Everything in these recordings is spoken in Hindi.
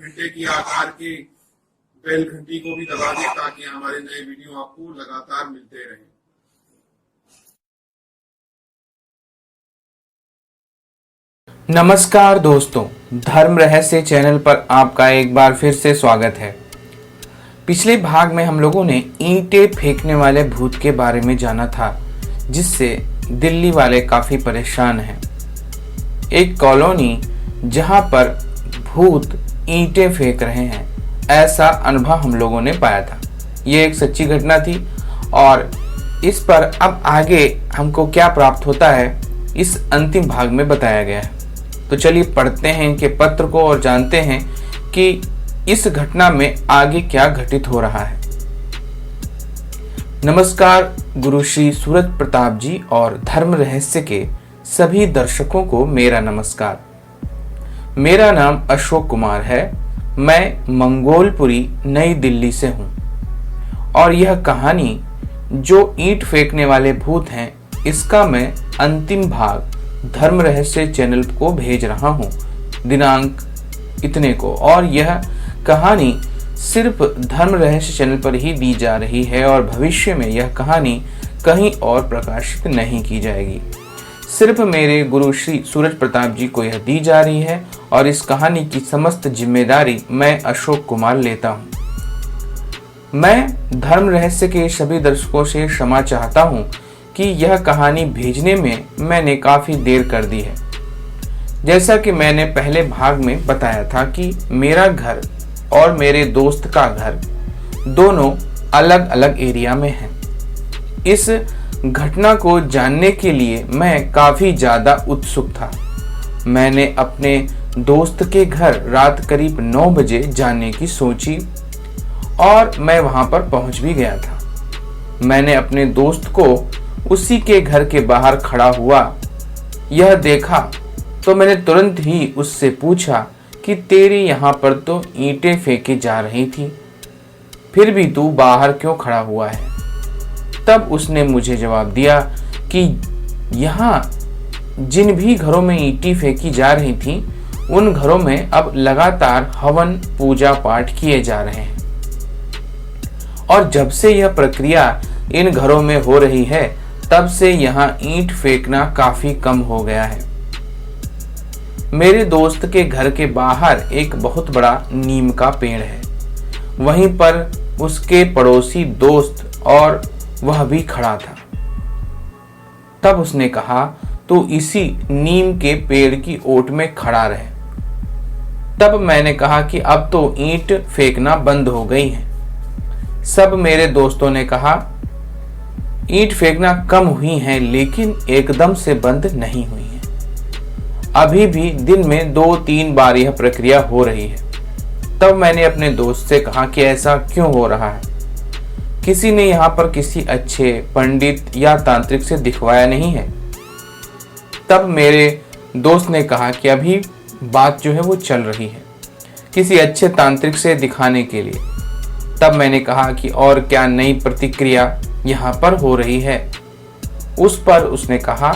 घंटे की आकार के बेल घंटी को भी दबा दें ताकि हमारे नए वीडियो आपको लगातार मिलते रहें। नमस्कार दोस्तों, धर्म रहस्य चैनल पर आपका एक बार फिर से स्वागत है। पिछले भाग में हम लोगों ने ईंटें फेंकने वाले भूत के बारे में जाना था, जिससे दिल्ली वाले काफी परेशान हैं। एक कॉलोनी जहां पर भूत ईंटें फेंक रहे हैं, ऐसा अनुभव हम लोगों ने पाया था। ये एक सच्ची घटना थी और इस पर अब आगे हमको क्या प्राप्त होता है इस अंतिम भाग में बताया गया है। तो चलिए पढ़ते हैं इनके पत्र को और जानते हैं कि इस घटना में आगे क्या घटित हो रहा है। नमस्कार गुरु श्री सूरज प्रताप जी और धर्म रहस्य के सभी दर्शकों को मेरा नमस्कार। मेरा नाम अशोक कुमार है। मैं मंगोलपुरी नई दिल्ली से हूँ और यह कहानी जो ईंट फेंकने वाले भूत हैं, इसका मैं अंतिम भाग धर्म रहस्य चैनल को भेज रहा हूँ दिनांक इतने को, और यह कहानी सिर्फ धर्म रहस्य चैनल पर ही दी जा रही है और भविष्य में यह कहानी कहीं और प्रकाशित नहीं की जाएगी। सिर्फ मेरे गुरु श्री सूरज प्रताप जी को यह दी जा रही है और इस कहानी की समस्त जिम्मेदारी मैं अशोक कुमार लेता हूँ। मैं धर्म रहस्य के सभी दर्शकों से क्षमा चाहता हूँ कि यह कहानी भेजने में मैंने काफी देर कर दी है। जैसा कि मैंने पहले भाग में बताया था कि मेरा घर और मेरे दोस्त का घर दोनों अलग अलग एरिया में हैं। इस घटना को जानने के लिए मैं काफी ज्यादा उत्सुक था। मैंने अपने दोस्त के घर रात करीब 9 बजे जाने की सोची और मैं वहां पर पहुंच भी गया था। मैंने अपने दोस्त को उसी के घर के बाहर खड़ा हुआ यह देखा तो मैंने तुरंत ही उससे पूछा कि तेरी यहाँ पर तो ईंटें फेंकी जा रही थी, फिर भी तू बाहर क्यों खड़ा हुआ है। तब उसने मुझे जवाब दिया कि यहाँ जिन भी घरों में ईंटें फेंकी जा रही थी, उन घरों में अब लगातार हवन पूजा पाठ किए जा रहे हैं और जब से यह प्रक्रिया इन घरों में हो रही है, तब से यहाँ ईंट फेंकना काफी कम हो गया है। मेरे दोस्त के घर के बाहर एक बहुत बड़ा नीम का पेड़ है। वहीं पर उसके पड़ोसी दोस्त और वह भी खड़ा था। तब उसने कहा तो इसी नीम के पेड़ की ओट में खड़ा रहे। तब मैंने कहा कि अब तो ईंट फेंकना बंद हो गई है। सब मेरे दोस्तों ने कहा ईंट फेंकना कम हुई हैं, लेकिन एकदम से बंद नहीं हुई है। अभी भी दिन में 2-3 बार यह प्रक्रिया हो रही है। तब मैंने अपने दोस्त से कहा कि ऐसा क्यों हो रहा है। किसी ने यहाँ पर किसी अच्छे पंडित या तांत्रिक से दिखवाया नहीं है। तब मेरे दोस्त ने कहा कि अभी बात जो है वो चल रही है किसी अच्छे तांत्रिक से दिखाने के लिए। तब मैंने कहा कि और क्या नई प्रतिक्रिया यहाँ पर हो रही है। उस पर उसने कहा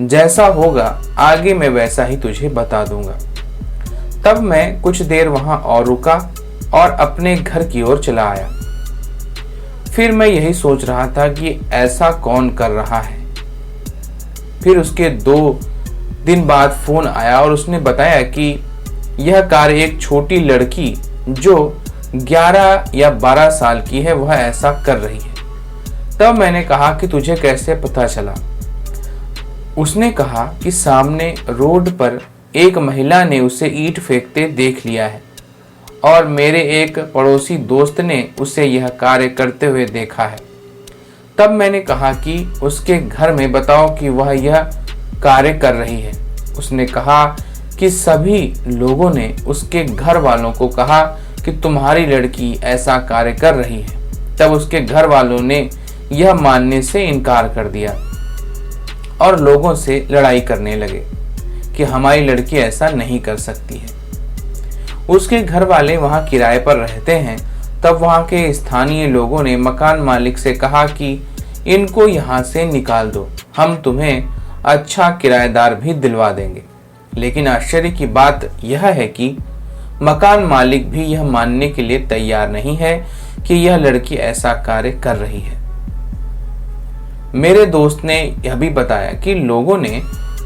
जैसा होगा आगे मैं वैसा ही तुझे बता दूंगा। तब मैं कुछ देर वहां और रुका और अपने घर की ओर चला आया। फिर मैं यही सोच रहा था कि ऐसा कौन कर रहा है। फिर उसके 2 दिन बाद फोन आया और उसने बताया कि यह कार्य एक छोटी लड़की जो 11 या 12 साल की है, वह ऐसा कर रही है। तब मैंने कहा कि तुझे कैसे पता चला। उसने कहा कि सामने रोड पर एक महिला ने उसे ईंट फेंकते देख लिया है और मेरे एक पड़ोसी दोस्त ने उसे यह कार्य करते हुए देखा है। तब मैंने कहा कि उसके घर में बताओ कि वह यह कार्य कर रही है। उसने कहा कि सभी लोगों ने उसके घर वालों को कहा कि तुम्हारी लड़की ऐसा कार्य कर रही है। तब उसके घर वालों ने यह मानने से इनकार कर दिया और लोगों से लड़ाई करने लगे कि हमारी लड़की ऐसा नहीं कर सकती है। उसके घर वाले वहां किराए पर रहते हैं। तब वहां के स्थानीय लोगों ने मकान मालिक से कहा कि इनको यहाँ से निकाल दो, हम तुम्हें अच्छा किराएदार भी दिलवा देंगे। लेकिन आश्चर्य की बात यह है कि मकान मालिक भी यह मानने के लिए तैयार नहीं है कि यह लड़की ऐसा कार्य कर रही है। मेरे दोस्त ने यह भी बताया कि लोगों ने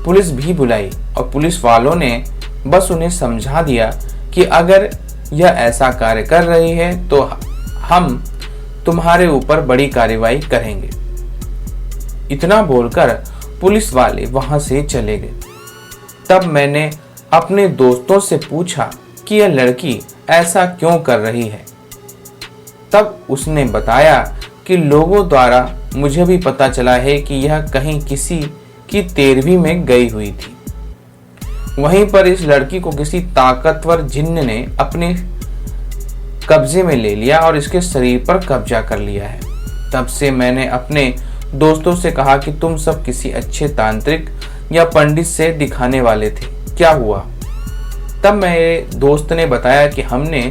पुलिस भी बुलाई और पुलिस वालों ने बस उन्हें समझा दिया कि अगर यह ऐसा कार्य कर रही है तो हम तुम्हारे ऊपर बड़ी कार्रवाई करेंगे। इतना बोलकर पुलिस वाले वहां से चले गए। तब मैंने अपने दोस्तों से पूछा कि यह लड़की ऐसा क्यों कर रही है। तब उसने बताया कि लोगों द्वारा मुझे भी पता चला है कि यह कहीं किसी की 13वीं में गई हुई थी। वहीं पर इस लड़की को किसी ताकतवर जिन्न ने अपने कब्जे में ले लिया और इसके शरीर पर कब्जा कर लिया है। तब से मैंने अपने दोस्तों से कहा कि तुम सब किसी अच्छे तांत्रिक या पंडित से दिखाने वाले थे, क्या हुआ? तब मेरे दोस्त ने बताया कि हमने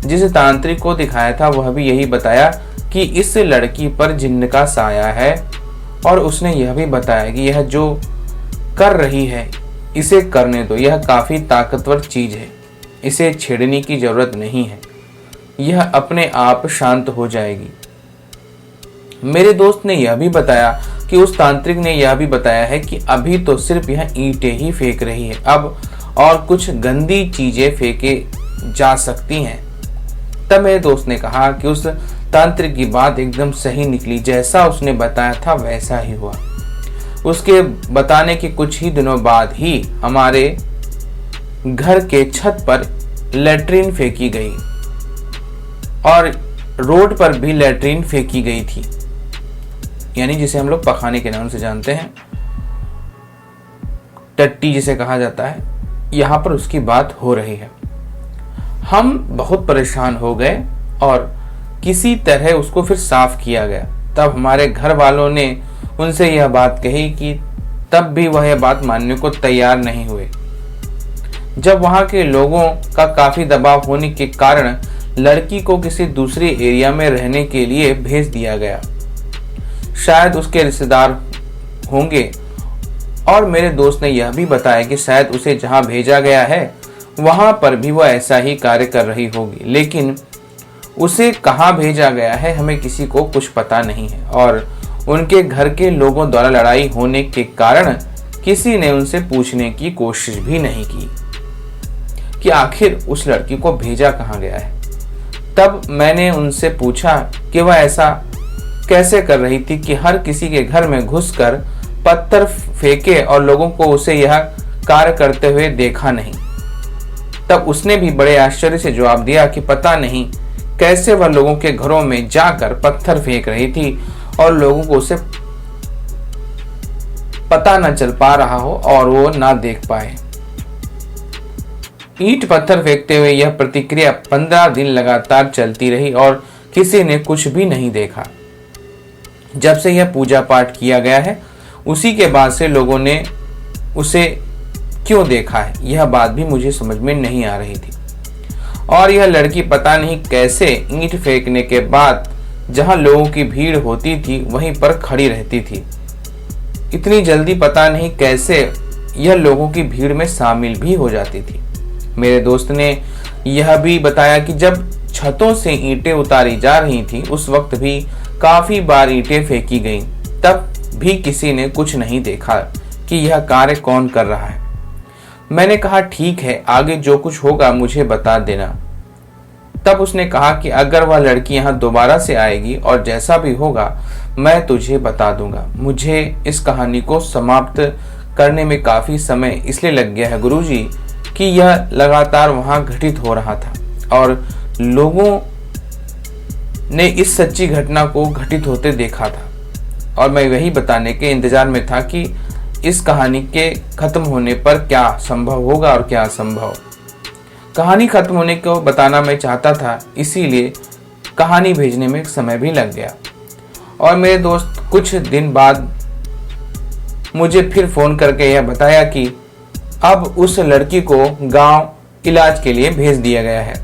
जिस तांत्रिक को दिखाया था वह भी यही बताया कि इस लड़की पर जिन्न का साया है और उसने यह भी बताया कि यह जो कर रही है इसे करने दो, यह काफी ताकतवर चीज है, इसे छेड़ने की जरूरत नहीं है, यह अपने आप शांत हो जाएगी। मेरे दोस्त ने यह भी बताया कि उस तांत्रिक ने यह भी बताया है कि अभी तो सिर्फ यह ईंटें ही फेंक रही है, अब और कुछ गंदी चीजें फेंके जा सकती हैं। तब मेरे दोस्त ने कहा कि उस तांत्रिक की बात एकदम सही निकली, जैसा उसने बताया था वैसा ही हुआ। उसके बताने के कुछ ही दिनों बाद ही हमारे घर के छत पर लैट्रिन फेंकी गई और रोड पर भी लैट्रिन फेंकी गई थी, यानी जिसे हम लोग पखाने के नाम से जानते हैं, टट्टी जिसे कहा जाता है। यहाँ पर उसकी बात हो रही है। हम बहुत परेशान हो गए और किसी तरह उसको फिर साफ किया गया। तब हमारे घर वालों ने उनसे यह बात कही कि तब भी वह यह बात मानने को तैयार नहीं हुए। जब वहां के लोगों का काफी दबाव होने के कारण लड़की को किसी दूसरे एरिया में रहने के लिए भेज दिया गया। शायद उसके रिश्तेदार होंगे और मेरे दोस्त ने यह भी बताया कि शायद उसे जहां भेजा गया है वहां पर भी वह ऐसा ही कार्य कर रही होगी, लेकिन उसे कहां भेजा गया है हमें किसी को कुछ पता नहीं है। और उनके घर के लोगों द्वारा लड़ाई होने के कारण किसी ने उनसे पूछने की कोशिश भी नहीं की कि आखिर उस लड़की को भेजा कहां गया है। तब मैंने उनसे पूछा कि वह ऐसा कैसे कर रही थी कि हर किसी के घर में घुसकर पत्थर फेंके और लोगों को उसे यह कार्य करते हुए देखा नहीं। तब उसने भी बड़े आश्चर्य से जवाब दिया कि पता नहीं कैसे वह लोगों के घरों में जाकर पत्थर फेंक रही थी और लोगों को उसे पता न चल पा रहा हो और वो ना देख पाए। ईंट पत्थर फेंकते हुए यह प्रतिक्रिया 15 दिन लगातार चलती रही और किसी ने कुछ भी नहीं देखा। जब से यह पूजा पाठ किया गया है उसी के बाद से लोगों ने उसे क्यों देखा है यह बात भी मुझे समझ में नहीं आ रही थी। और यह लड़की पता नहीं कैसे ईंट फेंकने के बाद जहां लोगों की भीड़ होती थी वहीं पर खड़ी रहती थी। इतनी जल्दी पता नहीं कैसे यह लोगों की भीड़ में शामिल भी हो जाती थी। मेरे दोस्त ने यह भी बताया कि जब छतों से ईंटें उतारी जा रही थी उस वक्त भी काफी बार ईंटें फेंकी गईं, तब भी किसी ने कुछ नहीं देखा कि यह कार्य कौन कर रहा है। मैंने कहा ठीक है, आगे जो कुछ होगा मुझे बता देना। तब उसने कहा कि अगर वह लड़की यहाँ दोबारा से आएगी और जैसा भी होगा मैं तुझे बता दूंगा। मुझे इस कहानी को समाप्त करने में काफी समय इसलिए लग गया है गुरुजी कि यह लगातार वहां घटित हो रहा था और लोगों ने इस सच्ची घटना को घटित होते देखा था और मैं वही बताने के इंतजार में था कि इस कहानी के खत्म होने पर क्या संभव होगा और क्या असंभव। कहानी खत्म होने को बताना मैं चाहता था, इसीलिए कहानी भेजने में समय भी लग गया। और मेरे दोस्त कुछ दिन बाद मुझे फिर फोन करके यह बताया कि अब उस लड़की को गांव इलाज के लिए भेज दिया गया है।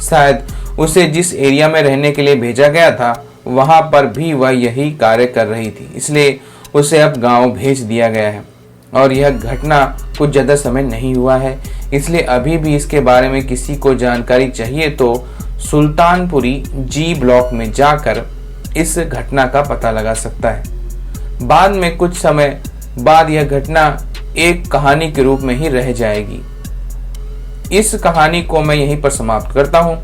शायद उसे जिस एरिया में रहने के लिए भेजा गया था वहां पर भी वह यही कार्य कर रही थी, इसलिए उसे अब गांव भेज दिया गया है। और यह घटना कुछ ज़्यादा समय नहीं हुआ है, इसलिए अभी भी इसके बारे में किसी को जानकारी चाहिए तो सुल्तानपुरी जी ब्लॉक में जाकर इस घटना का पता लगा सकता है। बाद में कुछ समय बाद यह घटना एक कहानी के रूप में ही रह जाएगी। इस कहानी को मैं यहीं पर समाप्त करता हूँ।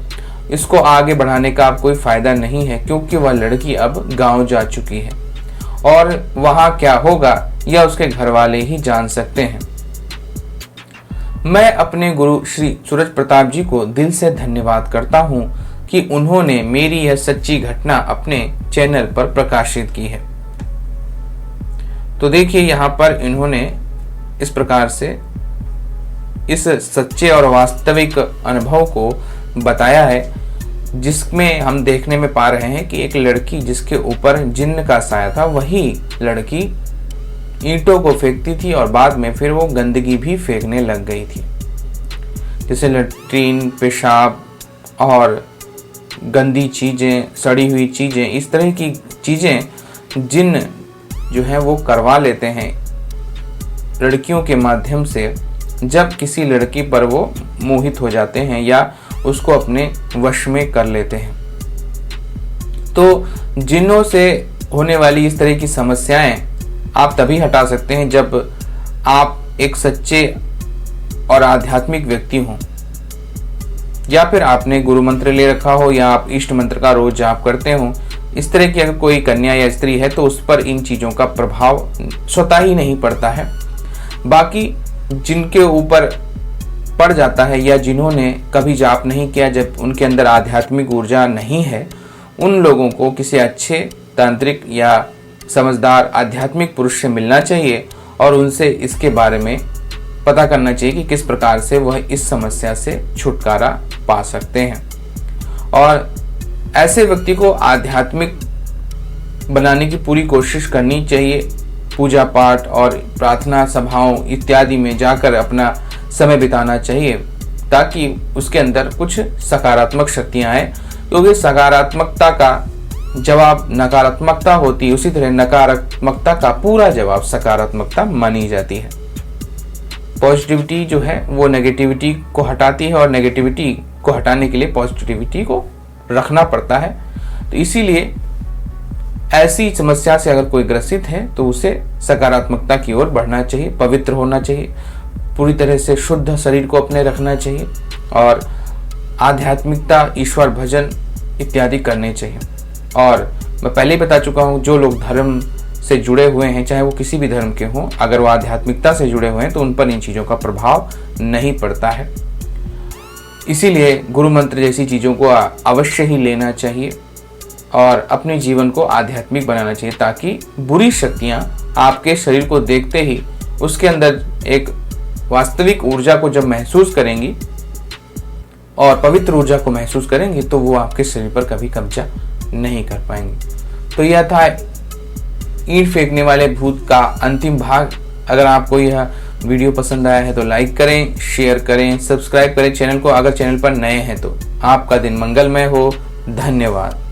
इसको आगे बढ़ाने का अब कोई फायदा नहीं है, क्योंकि वह लड़की अब गांव जा चुकी है और वहां क्या होगा यह उसके घर वाले ही जान सकते हैं। मैं अपने गुरु श्री सूरज प्रताप जी को दिल से धन्यवाद करता हूं कि उन्होंने मेरी यह सच्ची घटना अपने चैनल पर प्रकाशित की है। तो देखिए, यहाँ पर इन्होंने इस प्रकार से इस सच्चे और वास्तविक अनुभव को बताया है, जिसमें हम देखने में पा रहे हैं कि एक लड़की जिसके ऊपर जिन्न का साया था, वही लड़की ईंटों को फेंकती थी और बाद में फिर वो गंदगी भी फेंकने लग गई थी, जैसे लैट्रीन, पेशाब और गंदी चीजें, सड़ी हुई चीजें, इस तरह की चीजें जिन्न जो है वो करवा लेते हैं लड़कियों के माध्यम से, जब किसी लड़की पर वो मोहित हो जाते हैं या उसको अपने वश में कर लेते हैं। तो जिन्नों से होने वाली इस तरह की समस्याएं आप तभी हटा सकते हैं जब आप एक सच्चे और आध्यात्मिक व्यक्ति हों, या फिर आपने गुरु मंत्र ले रखा हो, या आप इष्ट मंत्र का रोज जाप करते हो। इस तरह की अगर कोई कन्या या स्त्री है तो उस पर इन चीजों का प्रभाव स्वतः ही नहीं पड़ता है। बाकी जिनके ऊपर पड़ जाता है या जिन्होंने कभी जाप नहीं किया, जब उनके अंदर आध्यात्मिक ऊर्जा नहीं है, उन लोगों को किसी अच्छे तांत्रिक या समझदार आध्यात्मिक पुरुष से मिलना चाहिए और उनसे इसके बारे में पता करना चाहिए कि किस प्रकार से वह इस समस्या से छुटकारा पा सकते हैं। और ऐसे व्यक्ति को आध्यात्मिक बनाने की पूरी कोशिश करनी चाहिए। पूजा पाठ और प्रार्थना सभाओं इत्यादि में जाकर अपना समय बिताना चाहिए, ताकि उसके अंदर कुछ सकारात्मक शक्तियां आए, क्योंकि सकारात्मकता का जवाब नकारात्मकता होती है, उसी तरह नकारात्मकता का पूरा जवाब सकारात्मकता मानी जाती है। पॉजिटिविटी जो है वो नेगेटिविटी को हटाती है और नेगेटिविटी को हटाने के लिए पॉजिटिविटी को रखना पड़ता है। तो इसीलिए ऐसी समस्या से अगर कोई ग्रसित है तो उसे सकारात्मकता की ओर बढ़ना चाहिए, पवित्र होना चाहिए, पूरी तरह से शुद्ध शरीर को अपने रखना चाहिए और आध्यात्मिकता, ईश्वर भजन इत्यादि करने चाहिए। और मैं पहले ही बता चुका हूँ, जो लोग धर्म से जुड़े हुए हैं, चाहे वो किसी भी धर्म के हों, अगर वो आध्यात्मिकता से जुड़े हुए हैं तो उन पर इन चीज़ों का प्रभाव नहीं पड़ता है। इसीलिए गुरु मंत्र जैसी चीज़ों को अवश्य ही लेना चाहिए और अपने जीवन को आध्यात्मिक बनाना चाहिए, ताकि बुरी शक्तियाँ आपके शरीर को देखते ही उसके अंदर एक वास्तविक ऊर्जा को जब महसूस करेंगी और पवित्र ऊर्जा को महसूस करेंगी तो वो आपके शरीर पर कभी कब्जा नहीं कर पाएंगे। तो यह था ईंट फेंकने वाले भूत का अंतिम भाग। अगर आपको यह वीडियो पसंद आया है तो लाइक करें, शेयर करें, सब्सक्राइब करें चैनल को अगर चैनल पर नए हैं तो। आपका दिन मंगलमय हो। धन्यवाद।